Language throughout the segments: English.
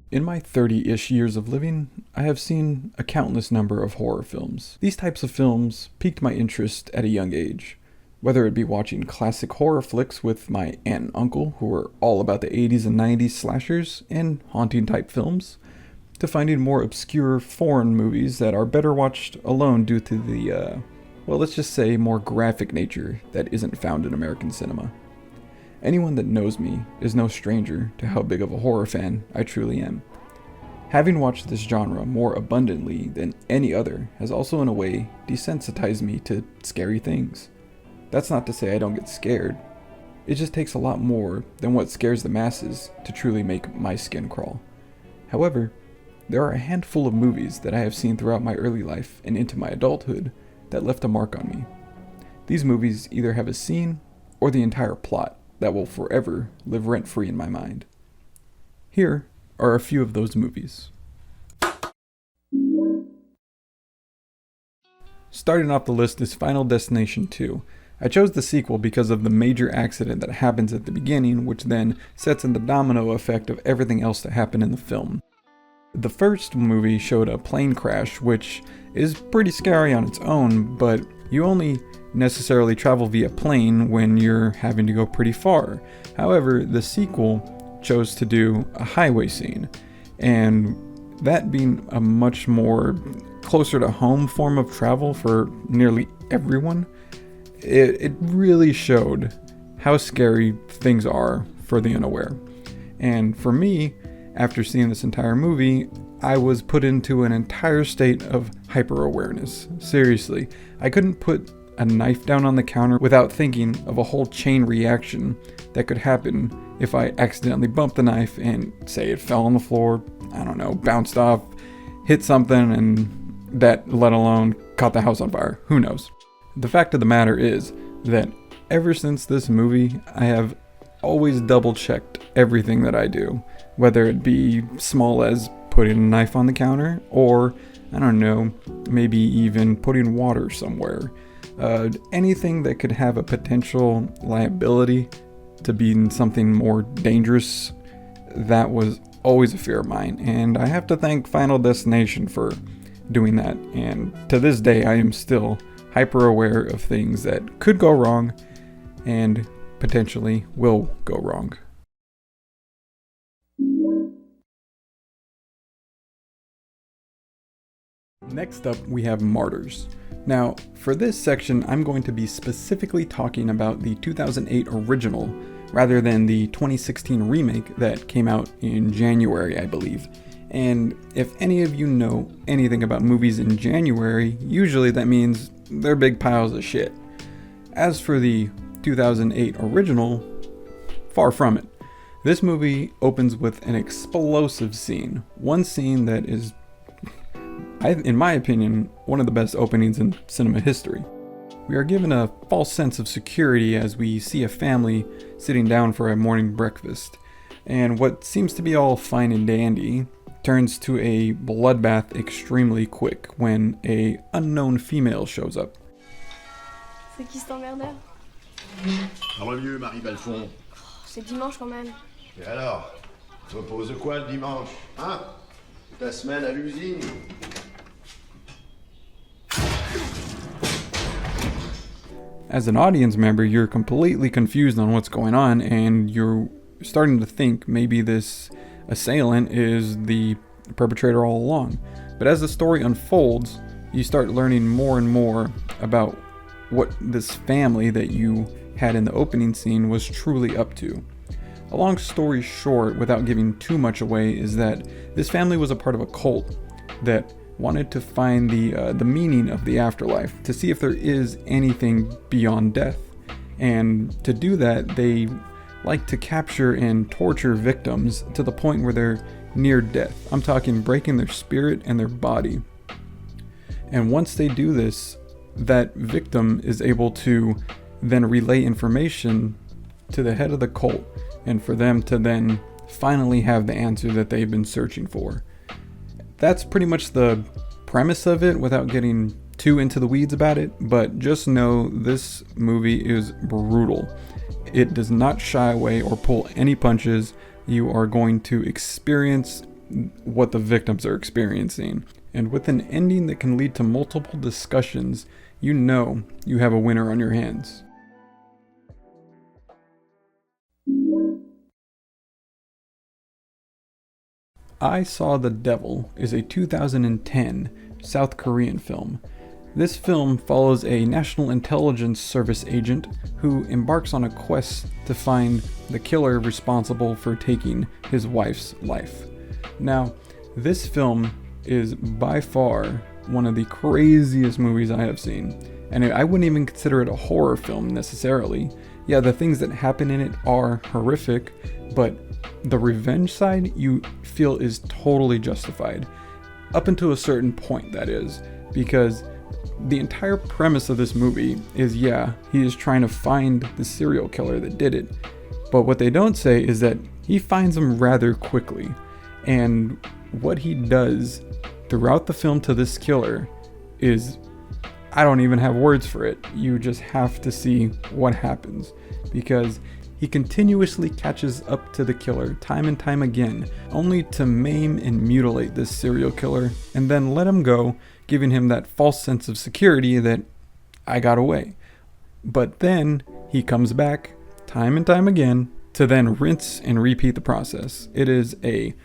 In my 30-ish years of living, I have seen a countless number of horror films. These types of films piqued my interest at a young age, whether it be watching classic horror flicks with my aunt and uncle who were all about the 80s and 90s slashers and haunting type films, to finding more obscure foreign movies that are better watched alone due to the, well, let's just say more graphic nature that isn't found in American cinema. Anyone that knows me is no stranger to how big of a horror fan I truly am. Having watched this genre more abundantly than any other has also in a way desensitized me to scary things. That's not to say I don't get scared. It just takes a lot more than what scares the masses to truly make my skin crawl. However, there are a handful of movies that I have seen throughout my early life and into my adulthood that left a mark on me. These movies either have a scene or the entire plot that will forever live rent-free in my mind. Here are a few of those movies. Starting off the list is Final Destination 2. I chose the sequel because of the major accident that happens at the beginning, which then sets in the domino effect of everything else that happened in the film. The first movie showed a plane crash, which is pretty scary on its own, but you only necessarily travel via plane when you're having to go pretty far. However, the sequel chose to do a highway scene, and that being a much more closer to home form of travel for nearly everyone, it really showed how scary things are for the unaware. And for me, after seeing this entire movie, I was put into an entire state of hyper-awareness. Seriously, I couldn't put a knife down on the counter without thinking of a whole chain reaction that could happen if I accidentally bumped the knife and, say, it fell on the floor, I don't know, bounced off, hit something, and that, let alone, caught the house on fire. Who knows? The fact of the matter is that ever since this movie, I have always double-checked everything that I do, whether it be small as putting a knife on the counter, or, I don't know, maybe even putting water somewhere. Anything that could have a potential liability to being something more dangerous, that was always a fear of mine, and I have to thank Final Destination for doing that, and to this day I am still hyper aware of things that could go wrong and potentially will go wrong. Next up, we have Martyrs. Now, for this section, I'm going to be specifically talking about the 2008 original, rather than the 2016 remake that came out in January, I believe. And if any of you know anything about movies in January, usually that means they're big piles of shit. As for the 2008 original, far from it. This movie opens with an explosive scene. One scene that is, in my opinion, one of the best openings in cinema history. We are given a false sense of security as we see a family sitting down for a morning breakfast, and what seems to be all fine and dandy turns to a bloodbath extremely quick when a unknown female shows up. C'est qui cet emmerdeur? Parle mieux, Marie Belfond. C'est dimanche quand même. Et alors? Tu reposes quoi le dimanche? Hein? Ta semaine à l'usine? As an audience member, you're completely confused on what's going on, and you're starting to think maybe this assailant is the perpetrator all along. But as the story unfolds, you start learning more and more about what this family that you had in the opening scene was truly up to. A long story short, without giving too much away, is that this family was a part of a cult that wanted to find the meaning of the afterlife, to see if there is anything beyond death. And to do that, they like to capture and torture victims to the point where they're near death. I'm talking breaking their spirit and their body. And once they do this, that victim is able to then relay information to the head of the cult, and for them to then finally have the answer that they've been searching for. That's pretty much the premise of it without getting too into the weeds about it, but just know this movie is brutal. It does not shy away or pull any punches. You are going to experience what the victims are experiencing. And with an ending that can lead to multiple discussions, you know you have a winner on your hands. I Saw the Devil is a 2010 South Korean film. This film follows a National Intelligence Service agent who embarks on a quest to find the killer responsible for taking his wife's life. Now, this film is by far one of the craziest movies I have seen, and I wouldn't even consider it a horror film necessarily. Yeah, the things that happen in it are horrific, but the revenge side you feel is totally justified. Up until a certain point, that is, because the entire premise of this movie is, yeah, he is trying to find the serial killer that did it. But what they don't say is that he finds him rather quickly. And what he does throughout the film to this killer is, I don't even have words for it. You just have to see what happens, because he continuously catches up to the killer time and time again, only to maim and mutilate this serial killer and then let him go, giving him that false sense of security that I got away. But then he comes back time and time again to then rinse and repeat the process. It is a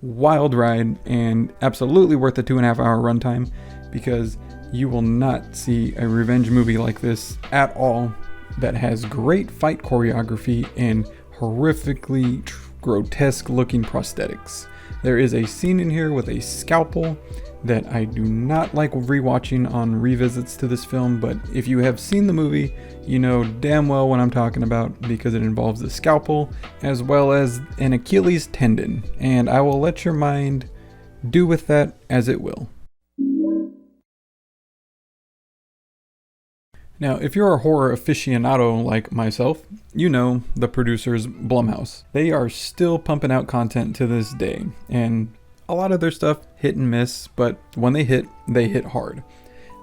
wild ride and absolutely worth the 2.5 hour runtime, because you will not see a revenge movie like this at all that has great fight choreography and horrifically grotesque looking prosthetics. There is a scene in here with a scalpel that I do not like rewatching on revisits to this film, but if you have seen the movie, you know damn well what I'm talking about, because it involves a scalpel as well as an Achilles tendon, and I will let your mind do with that as it will. Now, if you're a horror aficionado like myself, you know the producers Blumhouse. They are still pumping out content to this day, and a lot of their stuff hit and miss, but when they hit hard.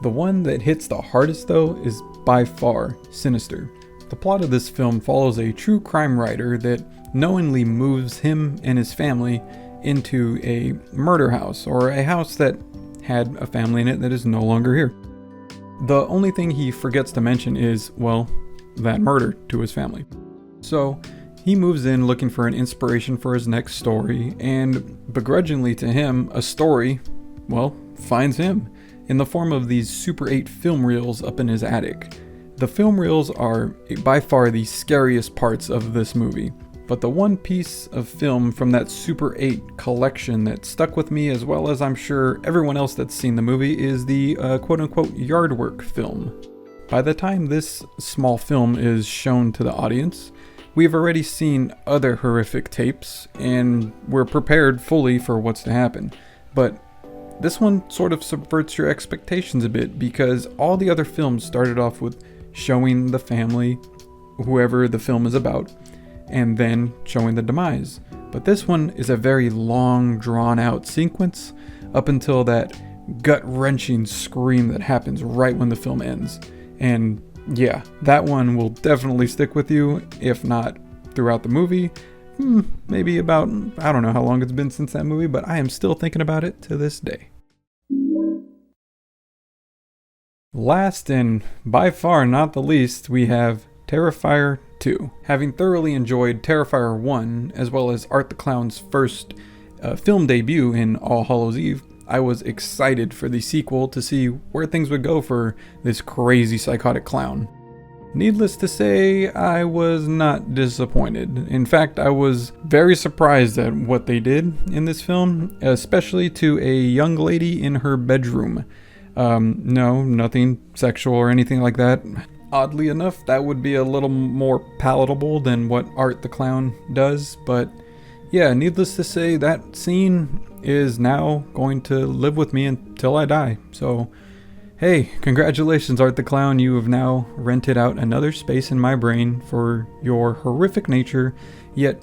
The one that hits the hardest though is by far Sinister. The plot of this film follows a true crime writer that knowingly moves him and his family into a murder house, or a house that had a family in it that is no longer here. The only thing he forgets to mention is, well, that murder to his family. So he moves in looking for an inspiration for his next story, and begrudgingly to him, a story, well, finds him in the form of these Super 8 film reels up in his attic. The film reels are by far the scariest parts of this movie, but the one piece of film from that Super 8 collection that stuck with me, as well as I'm sure everyone else that's seen the movie, is the quote-unquote yard work film. By the time this small film is shown to the audience, we've already seen other horrific tapes, and we're prepared fully for what's to happen. But this one sort of subverts your expectations a bit, because all the other films started off with showing the family, whoever the film is about, and then showing the demise. But this one is a very long, drawn-out sequence up until that gut-wrenching scream that happens right when the film ends. And yeah, that one will definitely stick with you, if not throughout the movie. Maybe about, I don't know how long it's been since that movie, but I am still thinking about it to this day. Last and by far not the least, we have Terrifier 2. Having thoroughly enjoyed Terrifier 1, as well as Art the Clown's first film debut in All Hallows Eve, I was excited for the sequel to see where things would go for this crazy psychotic clown. Needless to say, I was not disappointed. In fact, I was very surprised at what they did in this film, especially to a young lady in her bedroom. No, nothing sexual or anything like that. Oddly enough, that would be a little more palatable than what Art the Clown does, but yeah, needless to say, that scene is now going to live with me until I die. So, hey, congratulations, Art the Clown. You have now rented out another space in my brain for your horrific nature, yet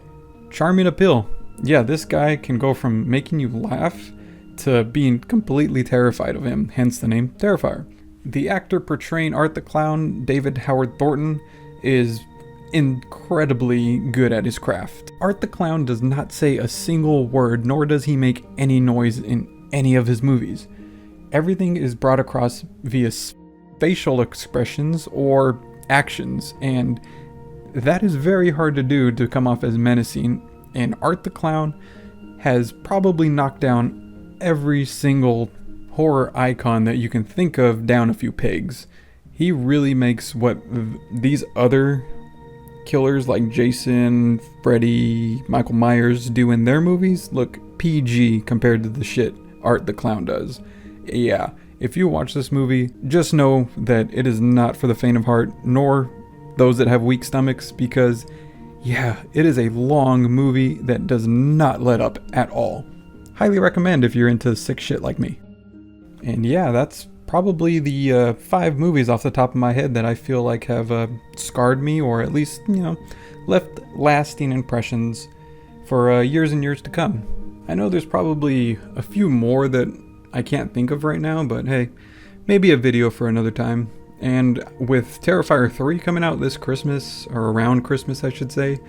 charming appeal. Yeah, this guy can go from making you laugh to being completely terrified of him, hence the name Terrifier. The actor portraying Art the Clown, David Howard Thornton, is incredibly good at his craft. Art the Clown does not say a single word, nor does he make any noise in any of his movies. Everything is brought across via facial expressions or actions, and that is very hard to do to come off as menacing. And Art the Clown has probably knocked down every single horror icon that you can think of down a few pegs. He really makes what these other killers like Jason, Freddy, Michael Myers do in their movies look PG compared to the shit Art the Clown does. Yeah, if you watch this movie, just know that it is not for the faint of heart, nor those that have weak stomachs, because yeah, it is a long movie that does not let up at all. Highly recommend if you're into sick shit like me. And yeah, that's probably the 5 movies off the top of my head that I feel like have scarred me, or at least, left lasting impressions for years and years to come. I know there's probably a few more that I can't think of right now, but hey, maybe a video for another time. And with Terrifier 3 coming out this Christmas, or around Christmas I should say,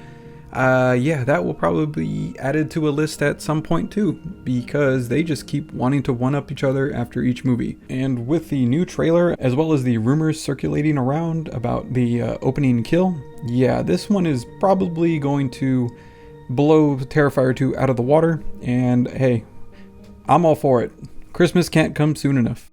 yeah, that will probably be added to a list at some point too, because they just keep wanting to one-up each other after each movie. And with the new trailer, as well as the rumors circulating around about the opening kill, yeah, this one is probably going to blow Terrifier 2 out of the water, and hey, I'm all for it. Christmas can't come soon enough.